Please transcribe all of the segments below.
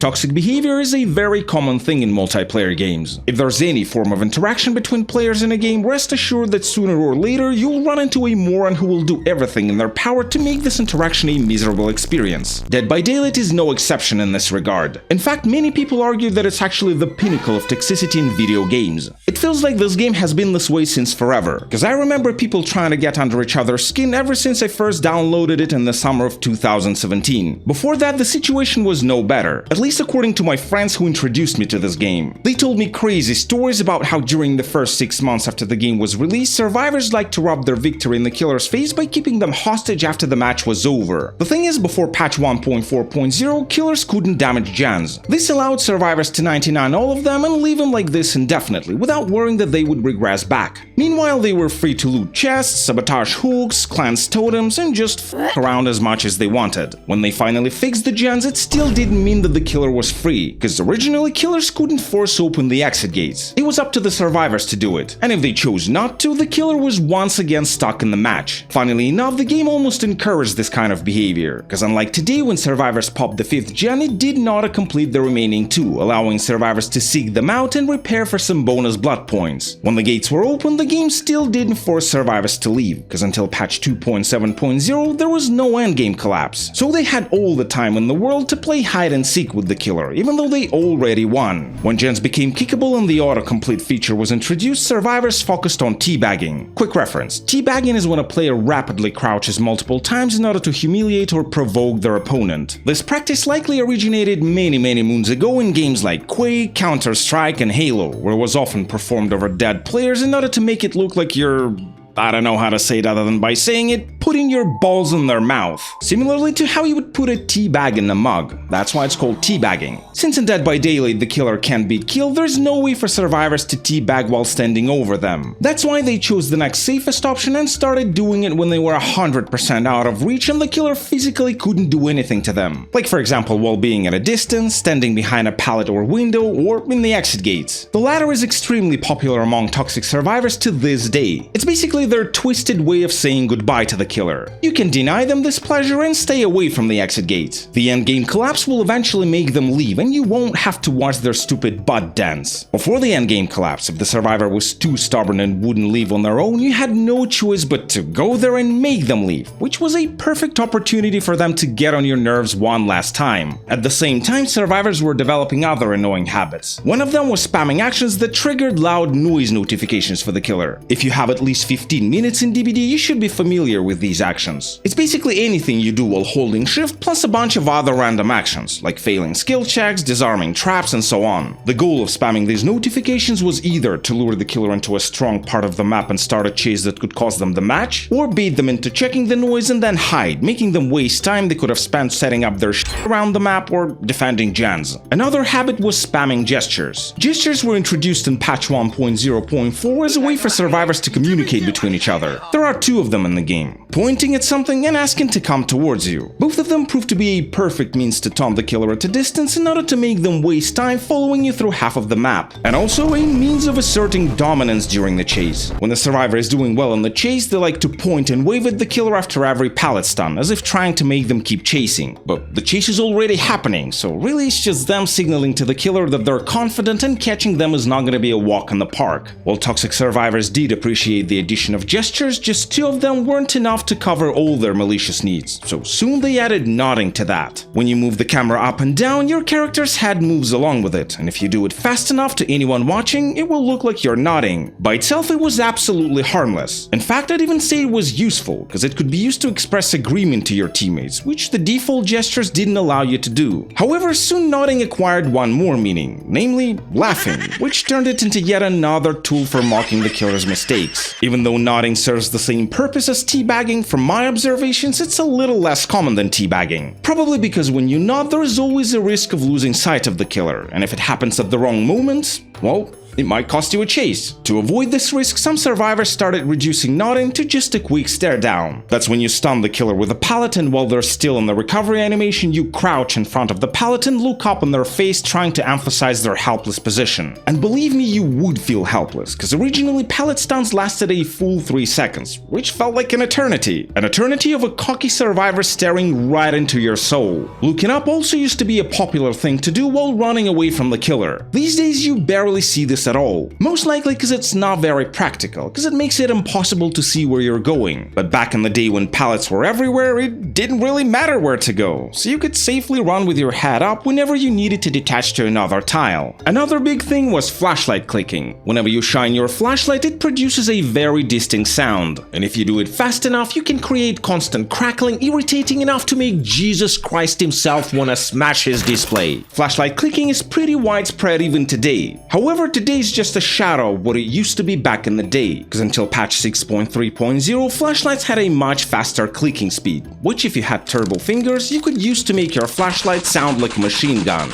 Toxic behavior is a very common thing in multiplayer games. If there's any form of interaction between players in a game, rest assured that sooner or later you'll run into a moron who will do everything in their power to make this interaction a miserable experience. Dead by Daylight is no exception in this regard. In fact, many people argue that it's actually the pinnacle of toxicity in video games. It feels like this game has been this way since forever, because I remember people trying to get under each other's skin ever since I first downloaded it in the summer of 2017. Before that, the situation was no better, at least according to my friends who introduced me to this game. They told me crazy stories about how during the first 6 months after the game was released, survivors liked to rub their victory in the killer's face by keeping them hostage after the match was over. The thing is, before patch 1.4.0, killers couldn't damage gens. This allowed survivors to 99 all of them and leave them like this indefinitely, without worrying that they would regress back. Meanwhile, they were free to loot chests, sabotage hooks, cleanse totems, and just f around as much as they wanted. When they finally fixed the gens, it still didn't mean that the killer was free, because originally killers couldn't force open the exit gates. It was up to the survivors to do it, and if they chose not to, the killer was once again stuck in the match. Funnily enough, the game almost encouraged this kind of behavior, because unlike today when survivors popped the 5th gen, it did not complete the remaining 2, allowing survivors to seek them out and repair for some bonus blood points. When the gates were open, the game still didn't force survivors to leave, because until patch 2.7.0 there was no endgame collapse, so they had all the time in the world to play hide and seek with the killer, even though they already won. When gens became kickable and the autocomplete feature was introduced, survivors focused on teabagging. Quick reference: teabagging is when a player rapidly crouches multiple times in order to humiliate or provoke their opponent. This practice likely originated many moons ago in games like Quake, Counter-Strike, and Halo, where it was often performed over dead players in order to make it look like you're... I don't know how to say it other than by saying it, putting your balls in their mouth. Similarly to how you would put a tea bag in a mug. That's why it's called teabagging. Since in Dead by Daylight the killer can't be killed, there's no way for survivors to teabag while standing over them. That's why they chose the next safest option and started doing it when they were 100% out of reach and the killer physically couldn't do anything to them. Like for example while being at a distance, standing behind a pallet or window, or in the exit gates. The latter is extremely popular among toxic survivors to this day. It's basically their twisted way of saying goodbye to the killer. You can deny them this pleasure and stay away from the exit gates. The endgame collapse will eventually make them leave and you won't have to watch their stupid butt dance. Before the endgame collapse, if the survivor was too stubborn and wouldn't leave on their own, you had no choice but to go there and make them leave, which was a perfect opportunity for them to get on your nerves one last time. At the same time, survivors were developing other annoying habits. One of them was spamming actions that triggered loud noise notifications for the killer. If you have at least 15 minutes in DBD, you should be familiar with these actions. It's basically anything you do while holding shift plus a bunch of other random actions, like failing skill checks, disarming traps, and so on. The goal of spamming these notifications was either to lure the killer into a strong part of the map and start a chase that could cost them the match, or bait them into checking the noise and then hide, making them waste time they could have spent setting up their shit around the map or defending gens. Another habit was spamming gestures. Gestures were introduced in patch 1.0.4 as a way for survivors to communicate between each other. There are 2 of them in the game, pointing at something and asking to come towards you. Both of them proved to be a perfect means to taunt the killer at a distance in order to make them waste time following you through half of the map, and also a means of asserting dominance during the chase. When the survivor is doing well in the chase, they like to point and wave at the killer after every pallet stun, as if trying to make them keep chasing. But the chase is already happening, so really it's just them signaling to the killer that they're confident and catching them is not gonna be a walk in the park. While toxic survivors did appreciate the addition of gestures, just 2 of them weren't enough to cover all their malicious needs, so soon they added nodding to that. When you move the camera up and down, your character's head moves along with it, and if you do it fast enough to anyone watching, it will look like you're nodding. By itself, it was absolutely harmless. In fact, I'd even say it was useful, because it could be used to express agreement to your teammates, which the default gestures didn't allow you to do. However, soon nodding acquired one more meaning, namely laughing, which turned it into yet another tool for mocking the killer's mistakes. Even though nodding serves the same purpose as teabagging, from my observations it's a little less common than teabagging. Probably because when you nod there is always a risk of losing sight of the killer, and if it happens at the wrong moment, well, it might cost you a chase. To avoid this risk, some survivors started reducing nodding to just a quick stare down. That's when you stun the killer with a pallet, and while they're still in the recovery animation, you crouch in front of the pallet and look up in their face, trying to emphasize their helpless position. And believe me, you would feel helpless, because originally pallet stuns lasted a full 3 seconds, which felt like an eternity. An eternity of a cocky survivor staring right into your soul. Looking up also used to be a popular thing to do while running away from the killer. These days you barely see this at all, most likely because it's not very practical, because it makes it impossible to see where you're going. But back in the day when pallets were everywhere, it didn't really matter where to go, so you could safely run with your head up whenever you needed to detach to another tile. Another big thing was flashlight clicking. Whenever you shine your flashlight, it produces a very distinct sound, and if you do it fast enough, you can create constant crackling, irritating enough to make Jesus Christ himself wanna smash his display. Flashlight clicking is pretty widespread even today. However, today is just a shadow of what it used to be back in the day, because until patch 6.3.0, flashlights had a much faster clicking speed, which if you had turbo fingers, you could use to make your flashlight sound like a machine gun.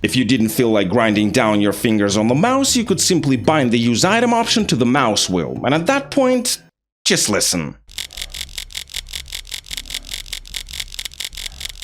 If you didn't feel like grinding down your fingers on the mouse, you could simply bind the use item option to the mouse wheel, and at that point, just listen.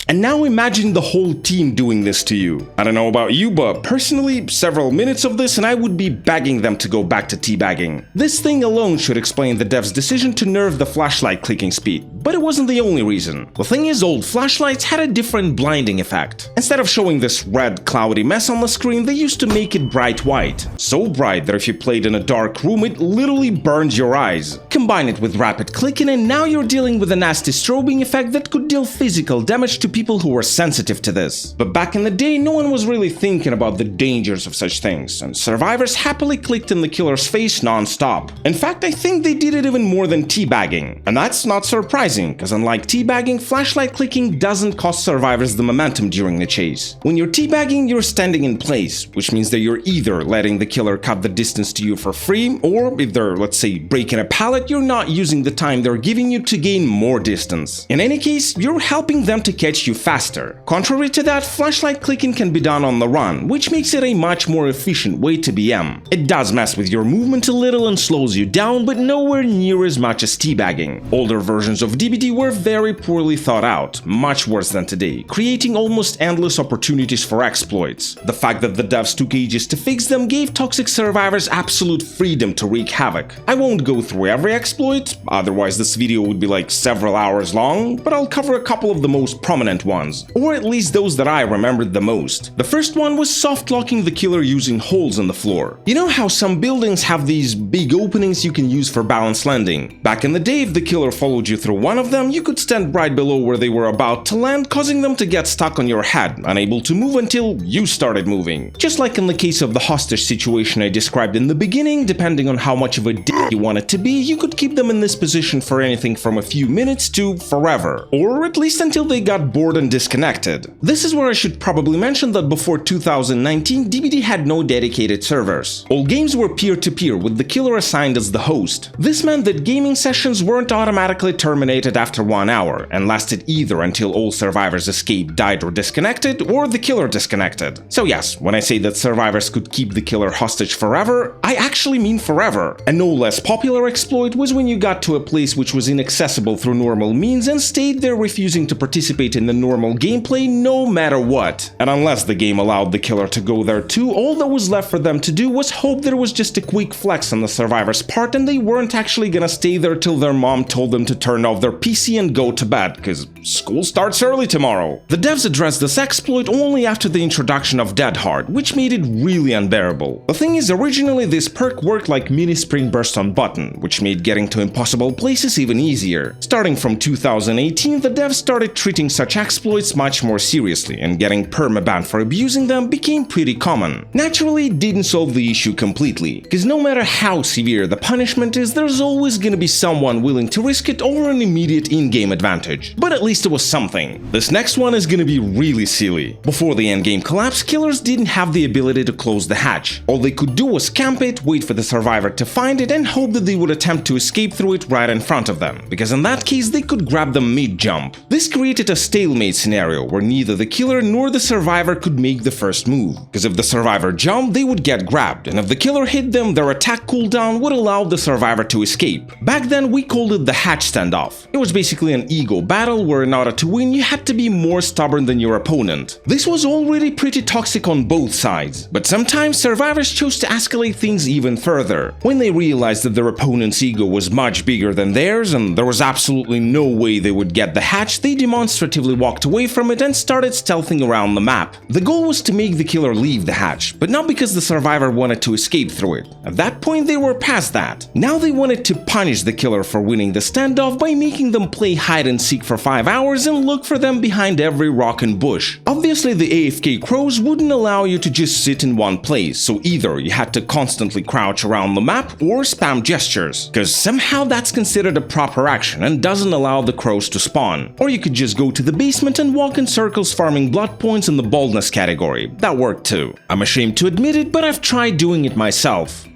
And now imagine the whole team doing this to you. I don't know about you, but personally, several minutes of this and I would be begging them to go back to teabagging. This thing alone should explain the devs' decision to nerf the flashlight clicking speed, but it wasn't the only reason. The thing is, old flashlights had a different blinding effect. Instead of showing this red, cloudy mess on the screen, they used to make it bright white. So bright that if you played in a dark room, it literally burned your eyes. Combine it with rapid clicking and now you're dealing with a nasty strobing effect that could deal physical damage to people who were sensitive to this. But back in the day, no one was really thinking about the dangers of such things, and survivors happily clicked in the killer's face non-stop. In fact, I think they did it even more than teabagging. And that's not surprising, because unlike teabagging, flashlight clicking doesn't cost survivors the momentum during the chase. When you're teabagging, you're standing in place, which means that you're either letting the killer cut the distance to you for free, or if they're, let's say, breaking a pallet, you're not using the time they're giving you to gain more distance. In any case, you're helping them to catch you faster. Contrary to that, flashlight clicking can be done on the run, which makes it a much more efficient way to BM. It does mess with your movement a little and slows you down, but nowhere near as much as teabagging. Older versions of DBD were very poorly thought out, much worse than today, creating almost endless opportunities for exploits. The fact that the devs took ages to fix them gave toxic survivors absolute freedom to wreak havoc. I won't go through every exploit, otherwise this video would be like several hours long, but I'll cover a couple of the most prominent ones, or at least those that I remembered the most. The first one was soft locking the killer using holes in the floor. You know how some buildings have these big openings you can use for balanced landing? Back in the day, if the killer followed you through one of them, you could stand right below where they were about to land, causing them to get stuck on your head, unable to move until you started moving. Just like in the case of the hostage situation I described in the beginning, depending on how much of a dick you want it to be, you could keep them in this position for anything from a few minutes to forever, or at least until they got bored and disconnected. This is where I should probably mention that before 2019, DBD had no dedicated servers. All games were peer-to-peer, with the killer assigned as the host. This meant that gaming sessions weren't automatically terminated after 1 hour, and lasted either until all survivors escaped, died or disconnected, or the killer disconnected. So yes, when I say that survivors could keep the killer hostage forever, I actually mean forever. A no less popular exploit was when you got to a place which was inaccessible through normal means and stayed there refusing to participate in the normal gameplay no matter what. And unless the game allowed the killer to go there too, all that was left for them to do was hope there was just a quick flex on the survivor's part and they weren't actually gonna stay there till their mom told them to turn off their PC and go to bed, because school starts early tomorrow. The devs addressed this exploit only after the introduction of Dead Hard, which made it really unbearable. The thing is, originally this perk worked like mini spring burst on button, which made getting to impossible places even easier. Starting from 2018, the devs started treating such exploits much more seriously, and getting permaban for abusing them became pretty common. Naturally, it didn't solve the issue completely, because no matter how severe the punishment is, there's always gonna be someone willing to risk it over an immediate in-game advantage. But at least it was something. This next one is gonna be really silly. Before the endgame collapse, killers didn't have the ability to close the hatch. All they could do was camp it, wait for the survivor to find it, and hope that they would attempt to escape through it right in front of them, because in that case they could grab them mid-jump. This created a stalemate stalemate scenario where neither the killer nor the survivor could make the first move, because if the survivor jumped, they would get grabbed, and if the killer hit them, their attack cooldown would allow the survivor to escape. Back then, we called it the hatch standoff. It was basically an ego battle where in order to win, you had to be more stubborn than your opponent. This was already pretty toxic on both sides, but sometimes survivors chose to escalate things even further. When they realized that their opponent's ego was much bigger than theirs and there was absolutely no way they would get the hatch, they demonstratively walked away from it and started stealthing around the map. The goal was to make the killer leave the hatch, but not because the survivor wanted to escape through it. At that point, they were past that. Now they wanted to punish the killer for winning the standoff by making them play hide and seek for 5 hours and look for them behind every rock and bush. Obviously, the AFK crows wouldn't allow you to just sit in one place, so either you had to constantly crouch around the map or spam gestures, because somehow that's considered a proper action and doesn't allow the crows to spawn. Or you could just go to the basement and walk in circles farming blood points in the baldness category. That worked too. I'm ashamed to admit it, but I've tried doing it myself.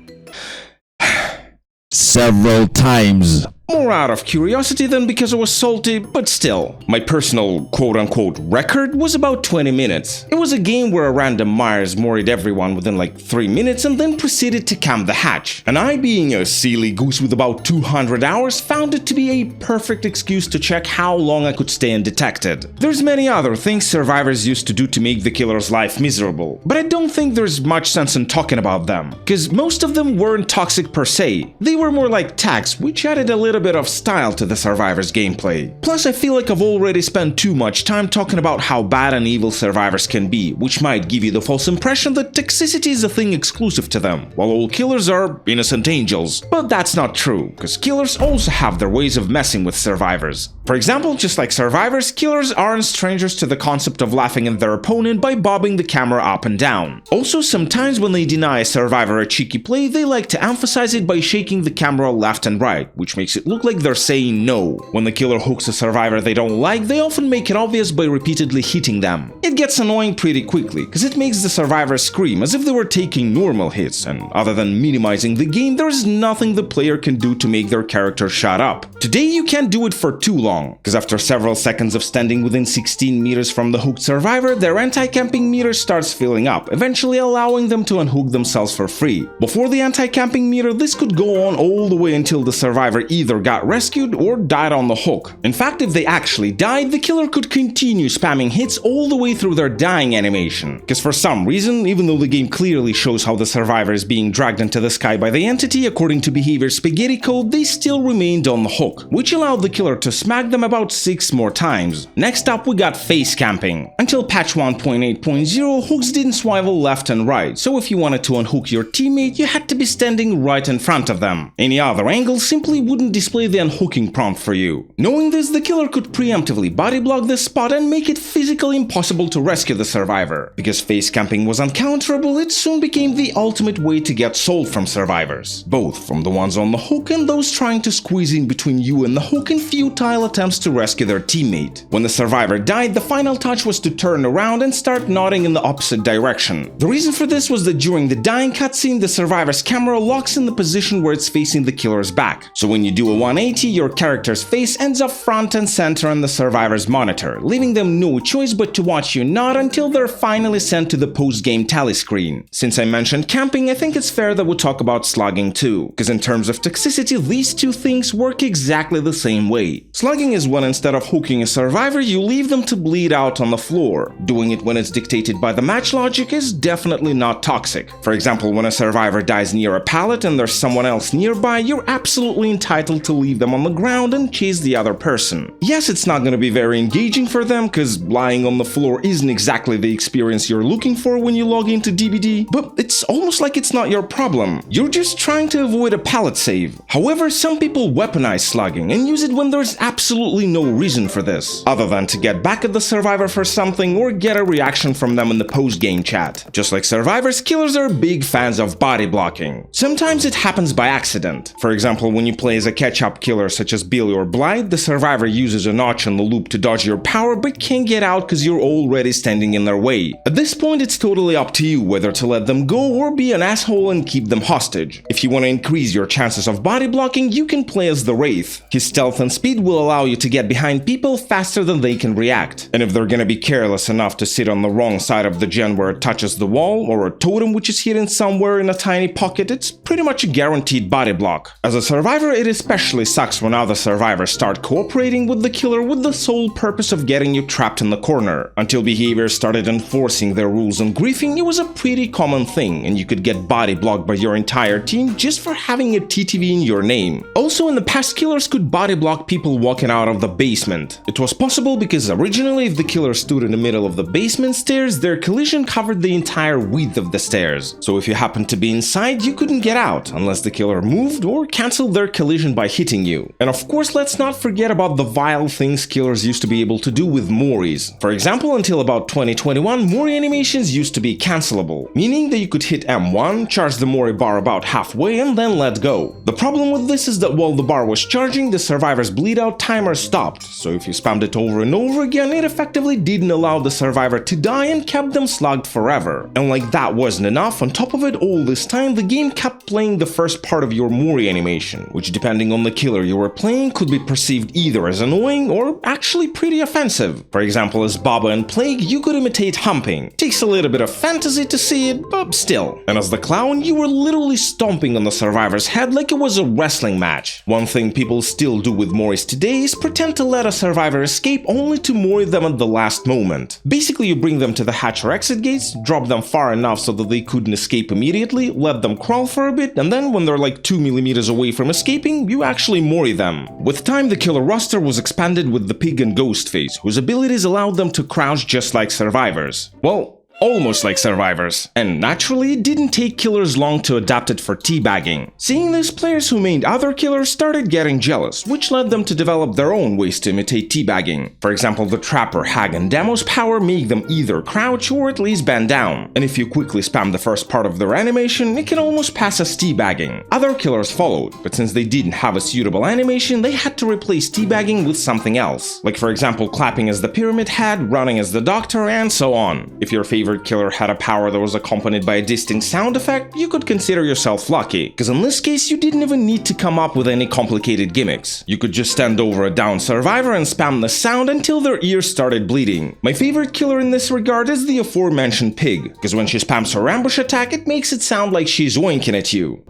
Several times. More out of curiosity than because I was salty, but still. My personal quote-unquote record was about 20 minutes. It was a game where a random Myers moried everyone within like 3 minutes and then proceeded to camp the hatch. And I, being a silly goose with about 200 hours, found it to be a perfect excuse to check how long I could stay undetected. There's many other things survivors used to do to make the killer's life miserable, but I don't think there's much sense in talking about them, because most of them weren't toxic per se. They were more like tags, which added a little bit of style to the survivors' gameplay. Plus, I feel like I've already spent too much time talking about how bad and evil survivors can be, which might give you the false impression that toxicity is a thing exclusive to them, while all killers are innocent angels. But that's not true, because killers also have their ways of messing with survivors. For example, just like survivors, killers aren't strangers to the concept of laughing at their opponent by bobbing the camera up and down. Also, sometimes when they deny a survivor a cheeky play, they like to emphasize it by shaking the camera left and right, which makes it look like they're saying no. When the killer hooks a survivor they don't like, they often make it obvious by repeatedly hitting them. It gets annoying pretty quickly, because it makes the survivor scream as if they were taking normal hits, and other than minimizing the game, there is nothing the player can do to make their character shut up. Today you can't do it for too long, because after several seconds of standing within 16 meters from the hooked survivor, their anti-camping meter starts filling up, eventually allowing them to unhook themselves for free. Before the anti-camping meter, this could go on all the way until the survivor either got rescued or died on the hook. In fact, if they actually died, the killer could continue spamming hits all the way through their dying animation, because for some reason, even though the game clearly shows how the survivor is being dragged into the sky by the entity according to behavior spaghetti code, they still remained on the hook, which allowed the killer to smack them about 6 more times. Next up, we got face camping. Until patch 1.8.0, hooks didn't swivel left and right, so if you wanted to unhook your teammate, you had to be standing right in front of them. Any other angle simply wouldn't display the unhooking prompt for you. Knowing this, the killer could preemptively body block this spot and make it physically impossible to rescue the survivor. Because face camping was uncounterable, it soon became the ultimate way to get sold from survivors, both from the ones on the hook and those trying to squeeze in between you and the hook in futile attempts to rescue their teammate. When the survivor died, the final touch was to turn around and start nodding in the opposite direction. The reason for this was that during the dying cutscene, the survivor's camera locks in the position where it's facing the killer's back. So when you do a 180, your character's face ends up front and center on the survivor's monitor, leaving them no choice but to watch you nod until they're finally sent to the post-game tally screen. Since I mentioned camping, I think it's fair that we talk about slugging too, because in terms of toxicity, these two things work exactly the same way. Slugging is when instead of hooking a survivor, you leave them to bleed out on the floor. Doing it when it's dictated by the match logic is definitely not toxic. For example, when a survivor dies near a pallet and there's someone else nearby, you're absolutely entitled to leave them on the ground and chase the other person. Yes, it's not going to be very engaging for them, because lying on the floor isn't exactly the experience you're looking for when you log into DBD, but it's almost like it's not your problem. You're just trying to avoid a pallet save. However, some people weaponize slugging and use it when there's absolutely no reason for this, other than to get back at the survivor for something or get a reaction from them in the post-game chat. Just like survivors, killers are big fans of body blocking. Sometimes it happens by accident. For example, when you play as a catch catch-up killers such as Billy or Blight, the survivor uses a notch in the loop to dodge your power but can't get out because you're already standing in their way. At this point, it's totally up to you whether to let them go or be an asshole and keep them hostage. If you want to increase your chances of body blocking, you can play as the Wraith. His stealth and speed will allow you to get behind people faster than they can react. And if they're gonna be careless enough to sit on the wrong side of the gen where it touches the wall, or a totem which is hidden somewhere in a tiny pocket, it's pretty much a guaranteed body block. As a survivor, it especially sucks when other survivors start cooperating with the killer with the sole purpose of getting you trapped in the corner. Until behaviors started enforcing their rules on griefing, it was a pretty common thing, and you could get body blocked by your entire team just for having a TTV in your name. Also, in the past, killers could body block people walking out of the basement. It was possible because originally if the killer stood in the middle of the basement stairs, their collision covered the entire width of the stairs. So if you happened to be inside, you couldn't get out unless the killer moved or canceled their collision by hitting you. And of course, let's not forget about the vile things killers used to be able to do with Moris. For example, until about 2021, Mori animations used to be cancelable, meaning that you could hit M1, charge the Mori bar about halfway, and then let go. The problem with this is that while the bar was charging, the survivor's bleed out timer stopped, so if you spammed it over and over again, it effectively didn't allow the survivor to die and kept them slugged forever. And like that wasn't enough, on top of it, all this time the game kept playing the first part of your Mori animation, which depending on the killer you were playing could be perceived either as annoying or actually pretty offensive. For example, as Baba and Plague, you could imitate humping. Takes a little bit of fantasy to see it, but still. And as the clown, you were literally stomping on the survivor's head like it was a wrestling match. One thing people still do with Moris today is pretend to let a survivor escape only to Mori them at the last moment. Basically, you bring them to the hatch or exit gates, drop them far enough so that they couldn't escape immediately, let them crawl for a bit, and then when they're like 2 millimeters away from escaping, you actually Mori them. With time, the killer roster was expanded with the Pig and Ghostface, whose abilities allowed them to crouch just like survivors. Well, almost like survivors. And naturally, it didn't take killers long to adapt it for teabagging. Seeing this, players who made other killers started getting jealous, which led them to develop their own ways to imitate teabagging. For example, the Trapper, Hag, and Demo's power make them either crouch or at least bend down. And if you quickly spam the first part of their animation, it can almost pass as teabagging. Other killers followed, but since they didn't have a suitable animation, they had to replace teabagging with something else. Like for example, clapping as the Pyramid Head, running as the Doctor, and so on. If your favorite killer had a power that was accompanied by a distinct sound effect, you could consider yourself lucky, because in this case you didn't even need to come up with any complicated gimmicks. You could just stand over a down survivor and spam the sound until their ears started bleeding. My favorite killer in this regard is the aforementioned Pig, because when she spams her ambush attack, it makes it sound like she's winking at you.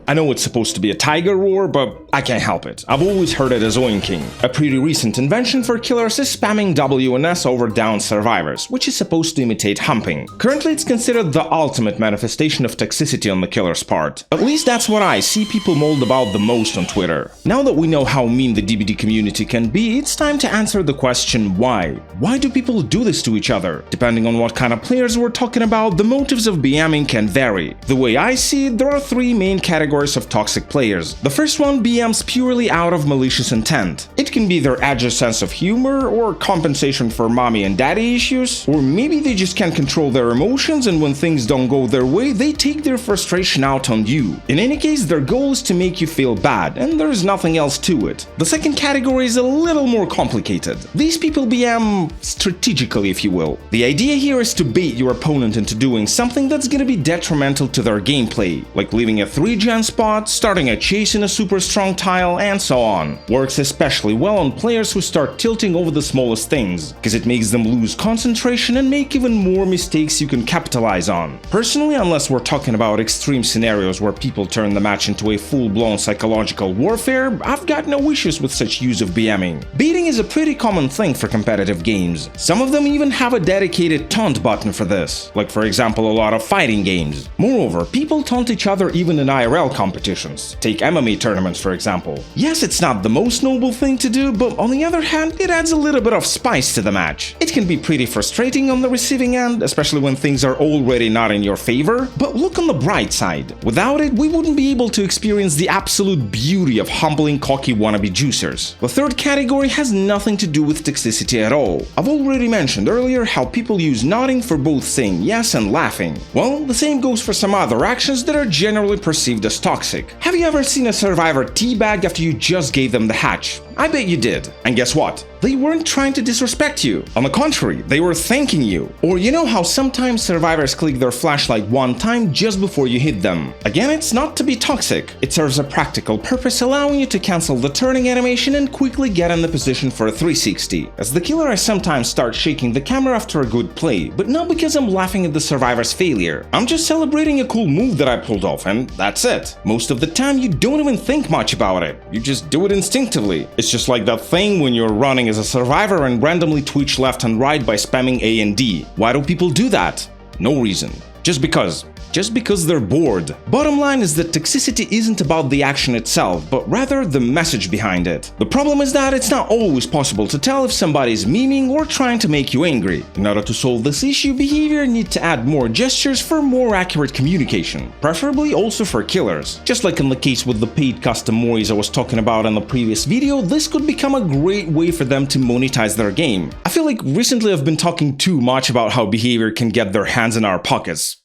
I know it's supposed to be a tiger roar, but I can't help it. I've always heard it as oinking. A pretty recent invention for killers is spamming W and S over down survivors, which is supposed to imitate humping. Currently, it's considered the ultimate manifestation of toxicity on the killer's part. At least that's what I see people mold about the most on Twitter. Now that we know how mean the DBD community can be, it's time to answer the question why. Why do people do this to each other? Depending on what kind of players we're talking about, the motives of BMing can vary. The way I see it, there are three main categories of toxic players. The first one BMs purely out of malicious intent. It can be their edgy sense of humor, or compensation for mommy and daddy issues, or maybe they just can't control their emotions and when things don't go their way, they take their frustration out on you. In any case, their goal is to make you feel bad, and there's nothing else to it. The second category is a little more complicated. These people BM strategically, if you will. The idea here is to bait your opponent into doing something that's gonna be detrimental to their gameplay, like leaving a 3-gen spot, starting a chase in a super strong tile, and so on. Works especially well on players who start tilting over the smallest things, because it makes them lose concentration and make even more mistakes you can capitalize on. Personally, unless we're talking about extreme scenarios where people turn the match into a full-blown psychological warfare, I've got no issues with such use of BMing. Baiting is a pretty common thing for competitive games. Some of them even have a dedicated taunt button for this, like for example a lot of fighting games. Moreover, people taunt each other even in IRL competitions. Take MMA tournaments for example. Yes, it's not the most noble thing to do, but on the other hand, it adds a little bit of spice to the match. It can be pretty frustrating on the receiving end, especially when things are already not in your favor, but look on the bright side. Without it, we wouldn't be able to experience the absolute beauty of humbling cocky wannabe juicers. The third category has nothing to do with toxicity at all. I've already mentioned earlier how people use nodding for both saying yes and laughing. Well, the same goes for some other actions that are generally perceived as toxic. Have you ever seen a survivor teabag after you just gave them the hatch? I bet you did. And guess what? They weren't trying to disrespect you. On the contrary, they were thanking you. Or you know how sometimes survivors click their flashlight one time just before you hit them? Again, it's not to be toxic. It serves a practical purpose, allowing you to cancel the turning animation and quickly get in the position for a 360. As the killer, I sometimes start shaking the camera after a good play, but not because I'm laughing at the survivor's failure. I'm just celebrating a cool move that I pulled off, and that's it. Most of the time, you don't even think much about it. You just do it instinctively. It's just like that thing when you're running as a survivor and randomly twitch left and right by spamming A and D. Why do people do that? No reason. Just because. Just because they're bored. Bottom line is that toxicity isn't about the action itself, but rather the message behind it. The problem is that it's not always possible to tell if somebody's memeing or trying to make you angry. In order to solve this issue, behavior needs to add more gestures for more accurate communication, preferably also for killers. Just like in the case with the paid custom mois I was talking about in the previous video, this could become a great way for them to monetize their game. I feel like recently I've been talking too much about how behavior can get their hands in our pockets.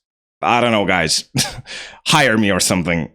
I don't know, guys. Hire me or something.